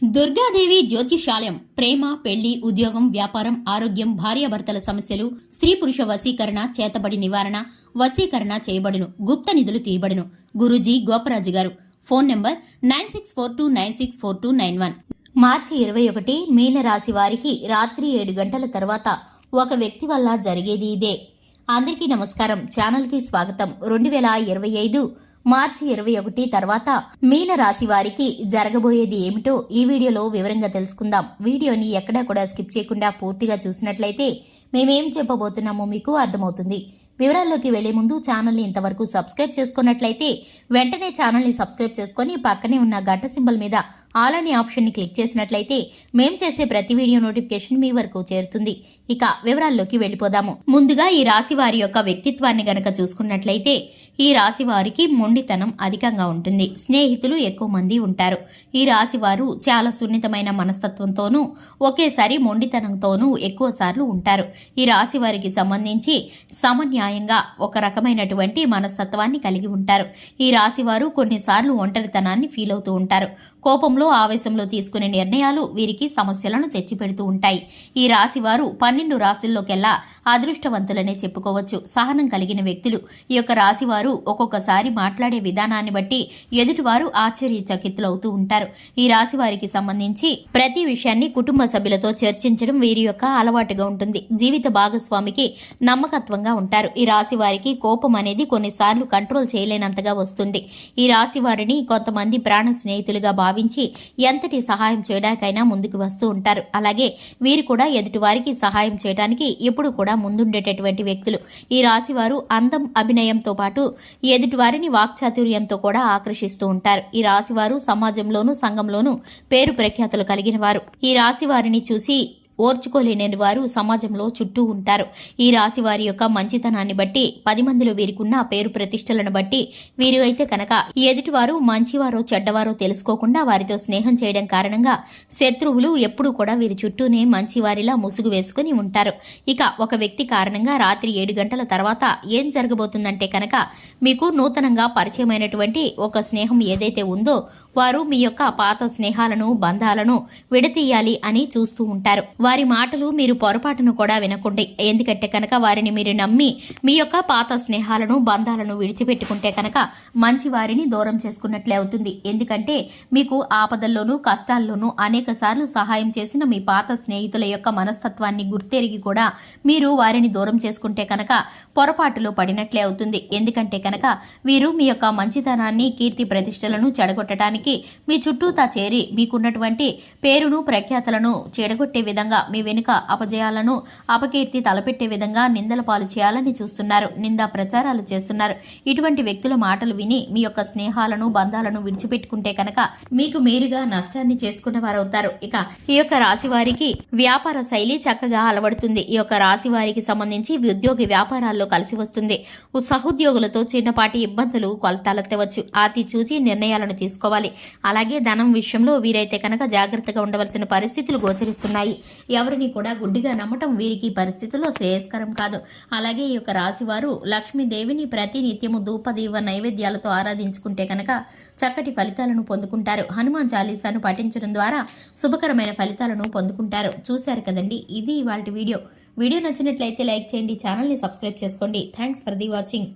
దుర్గాదేవి జ్యోతిషాలయం ప్రేమ, పెళ్లి, ఉద్యోగం, వ్యాపారం, ఆరోగ్యం, భార్యాభర్తల సమస్యలు, స్త్రీ పురుష వశీకరణ, చేతబడి నివారణ, వశీకరణ చేయబడును, గుప్త నిధులు తీయబడును. గురూజీ గోపరాజు గారు. Phone number 9642964291. మార్చి 21 మీన రాశి వారికి రాత్రి 7 గంటల తర్వాత ఒక వ్యక్తి వల్ల జరిగేది ఇదే. అందరికీ నమస్కారం. ఛానల్ కి స్వాగతం. 2025 మార్చి 21 తర్వాత మీన రాశి వారికి జరగబోయేది ఏమిటో ఈ వీడియోలో వివరంగా తెలుసుకుందాం. వీడియోని ఎక్కడా కూడా స్కిప్ చేయకుండా పూర్తిగా చూసినట్లయితే మేమేం చెప్పబోతున్నామో మీకు అర్థమవుతుంది. వివరాల్లోకి వెళ్లే ముందు ఛానల్ని ఇంతవరకు సబ్స్క్రైబ్ చేసుకున్నట్లయితే వెంటనే ఛానల్ని సబ్స్క్రైబ్ చేసుకుని పక్కనే ఉన్న గంట సింబల్ మీద ఆల్ అనే ఆప్షన్ ని క్లిక్ చేసినట్లయితే మేం చేసే ప్రతి వీడియో నోటిఫికేషన్ మీ వరకు చేరుతుంది. ఇక వివరాల్లోకి వెళ్లిపోదాము. ముందుగా ఈ రాశి వారి యొక్క వ్యక్తిత్వాన్ని గనక చూసుకున్నట్లయితే ఈ రాశి వారికి మొండితనం అధికంగా ఉంటుంది. స్నేహితులు ఎక్కువ మంది ఉంటారు. ఈ రాశి వారు చాలా సున్నితమైన మనస్తత్వంతోనూ ఒకేసారి మొండితనంతోనూ ఎక్కువ సార్లు ఉంటారు. ఈ రాశి వారికి సంబంధించి సమన్యాయంగా ఒక రకమైనటువంటి మనస్తత్వాన్ని కలిగి ఉంటారు. ఈ రాశి వారు కొన్నిసార్లు ఒంటరితనాన్ని ఫీల్ అవుతూ ఉంటారు. కోపంలో, ఆవేశంలో తీసుకునే నిర్ణయాలు వీరికి సమస్యలను తెచ్చిపెడుతూ ఉంటాయి. ఈ రాశి వారు 12 రాశుల్లోకెల్లా అదృష్టవంతులనే చెప్పుకోవచ్చు. సహనం కలిగిన వ్యక్తులు. ఈ యొక్క రాశి వారు ఒక్కొక్కసారి మాట్లాడే విధానాన్ని బట్టి ఎదుటివారు ఆశ్చర్యచకితులవుతూ ఉంటారు. ఈ రాశి వారికి సంబంధించి ప్రతి విషయాన్ని కుటుంబ సభ్యులతో చర్చించడం వీరి యొక్క అలవాటుగా ఉంటుంది. జీవిత భాగస్వామికి నమ్మకత్వంగా ఉంటారు. ఈ రాశి వారికి కోపం అనేది కొన్నిసార్లు కంట్రోల్ చేయలేనంతగా వస్తుంది. ఈ రాశి వారిని కొంతమంది ప్రాణ స్నేహితులుగా భావించి ఎంతటి సహాయం చేయడానికైనా ముందుకు వస్తూ ఉంటారు. అలాగే వీరు కూడా ఎదుటివారికి సహాయం చేయడానికి ఎప్పుడు కూడా ముందుండేటటువంటి వ్యక్తులు. ఈ రాశి వారు అందం, అభినయంతో పాటు ఎదుటివారిని వాక్చాతుర్యంతో కూడా ఆకర్షిస్తూ ఉంటారు. ఈ రాశి వారు సమాజంలోనూ సంఘంలోనూ పేరు ప్రఖ్యాతులు కలిగిన వారు. ఈ రాశి వారిని చూసి ఓర్చుకోలేని వారు సమాజంలో చుట్టూ ఉంటారు. ఈ రాశి వారి యొక్క మంచితనాన్ని బట్టి 10 మందిలో వీరికున్న పేరు ప్రతిష్టలను బట్టి వీరు అయితే కనుక ఎదుటివారు మంచివారో చెడ్డవారో తెలుసుకోకుండా వారితో స్నేహం చేయడం కారణంగా శత్రువులు ఎప్పుడూ కూడా వీరి చుట్టూనే మంచివారిలా ముసుగు వేసుకుని ఉంటారు. ఇక ఒక వ్యక్తి కారణంగా రాత్రి 7 గంటల తర్వాత ఏం జరగబోతుందంటే కనుక మీకు నూతనంగా పరిచయమైనటువంటి ఒక స్నేహం ఏదైతే ఉందో వారు మీ యొక్క పాత స్నేహాలను, బంధాలను విడతీయాలి అని చూస్తూ ఉంటారు. వారి మాటలు మీరు పొరపాటును కూడా వినకండి. ఎందుకంటే కనుక వారిని మీరు నమ్మి మీ యొక్క పాత స్నేహాలను, బంధాలను విడిచిపెట్టుకుంటే కనుక మంచి వారిని దూరం చేసుకున్నట్లే అవుతుంది. ఎందుకంటే మీకు ఆపదల్లోనూ కష్టాల్లోనూ అనేక సార్లు సహాయం చేసిన మీ పాత స్నేహితుల యొక్క మనస్తత్వాన్ని గుర్తెరిగి కూడా మీరు వారిని దూరం చేసుకుంటే కనుక పొరపాటులో పడినట్లే అవుతుంది. ఎందుకంటే కనుక వీరు మీ యొక్క మంచితనాన్ని, కీర్తి ప్రతిష్టలను చెడగొట్టడానికి మీ చుట్టూతా చేరి మీకున్నటువంటి పేరును, ప్రఖ్యాతలను చెడగొట్టే విధంగా మీ వెనుక అపజయాలను, అపకీర్తి తలపెట్టే విధంగా నిందల పాలు చేయాలని చూస్తున్నారు. నిందా ప్రచారాలు చేస్తున్నారు. ఇటువంటి వ్యక్తుల మాటలు విని మీ యొక్క స్నేహాలను, బంధాలను విడిచిపెట్టుకుంటే కనుక మీకు మీరుగా నష్టాన్ని చేసుకున్న వారవుతారు. ఇక ఈ యొక్క రాశి వారికి వ్యాపార శైలి చక్కగా అలవడుతుంది. ఈ యొక్క రాశి వారికి సంబంధించి ఉద్యోగ వ్యాపారాల్లో కలిసి వస్తుంది. సహోద్యోగులతో చిన్నపాటి ఇబ్బందులు తలెత్తవచ్చు. ఆతి చూచి నిర్ణయాలను తీసుకోవాలి. అలాగే ధనం విషయంలో వీరైతే కనుక జాగ్రత్తగా ఉండవలసిన పరిస్థితులు గోచరిస్తున్నాయి. ఎవరిని కూడా గుడ్డిగా నమ్మటం వీరికి పరిస్థితుల్లో శ్రేయస్కరం కాదు. అలాగే ఈ యొక్క రాశి వారు లక్ష్మీదేవిని ప్రతి నిత్యము ధూపదీవ నైవేద్యాలతో ఆరాధించుకుంటే కనుక చక్కటి ఫలితాలను పొందుకుంటారు. హనుమాన్ చాలీసాను పఠించడం ద్వారా శుభకరమైన ఫలితాలను పొందుకుంటారు. చూశారు కదండి, ఇది ఇవాల్టి వీడియో. వీడియో నచ్చినట్లయితే లైక్ చేయండి, ఛానల్ని సబ్స్క్రైబ్ చేసుకోండి. Thanks for the watching.